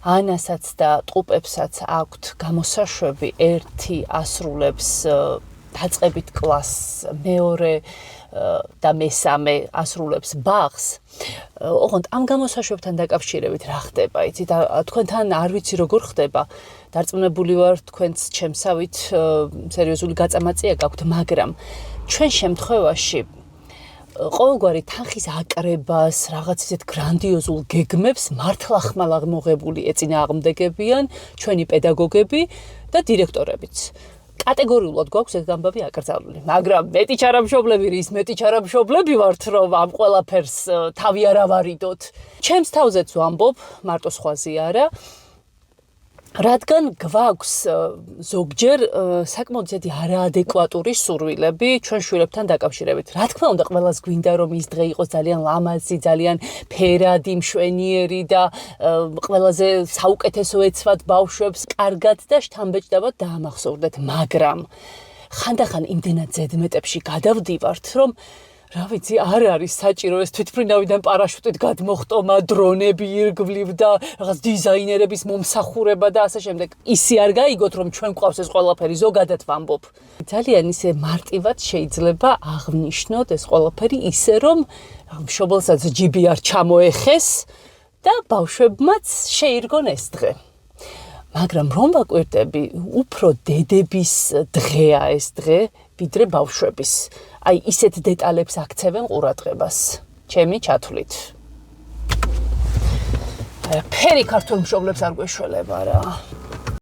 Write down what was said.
ანასაც და ტყუპებსაც აქვთ გამოსაშვები, ერთი ასრულებს დაწყებით კლასს, მეორე და მესამე ასრულებს ბაღს. ოღონდ ამ გამოსაშვებთან დაკავშირებით რა ხდება? იცით, თქვენთან არ ვიცი როგორ ხდება. დარწმუნებული ვარ, თქვენც ჩემსავით სერიოზული გაწამაწია გაქვთ, მაგრამ ჩვენ შემთხვევაში ყოველგვარი თანხის აკრებას, რაღაც ისეთ გრანდიოზულ გეგმებს მართლახმალ აღმოღებული ეწინააღმდეგებიან ჩვენი პედაგოგები და დირექტორებიც. კატეგორიულად გვაქვს ეს ამბავი აკრძალული, მაგრამ მეტი ჩარამშობლები, რის მეტი ჩარამშობლები ვართ, რომ ამ ყველაფერს თავი არ ავარიდოთ. ჩემს თავზეც ვამბობ, მარტო სხვაზე არა. რადგან გვაქვს ზოგჯერ საკმაოდ ისეთი არაადეკვატური სურვილები ჩვენ შვილებთან დაკავშირებით. რა თქმა უნდა, ყველას გვინდა რომ ის დღე იყოს ძალიან ლამაზი, ძალიან ფერადი, მშვენიერი და ყველაზე საუკეთესო ეცვათ ბავშვებს კარგად და შთამბეჭდავად დაამახსოვრდეთ, მაგრამ ხანდახან იმდენად ზედმეტებში გადავდივართ, რომ რა ვიცი, არ არის საჭირო ეს თვითმფრინავიდან პარაშუტით გადმოხტომა, დრონები ირგვლივ და რაღაც დიზაინერების მომსახურება და ასე შემდეგ. ისი არ გაიგოთ, რომ ჩვენ გვყავს ეს ყველაფერი, ზოგადად ვამბობ. ძალიან ისე მარტივად შეიძლება აღნიშნოთ ეს ყველაფერი ისე, რომ მშობელსაც ჯიბი არ ჩამოეხეს და ბავშვებმაც შეირგონ ეს დღე. მაგრამ რომ ვაკვირდები, უფრო დედების დღეა ეს დღე, ვიდრე ბავშვების. აი, ისეთ დეტალებს აქცევენ ყურადღებას. ჩემი ჩათვლით. ფერი ქართულ მშობლებს არ გვეშველება რა.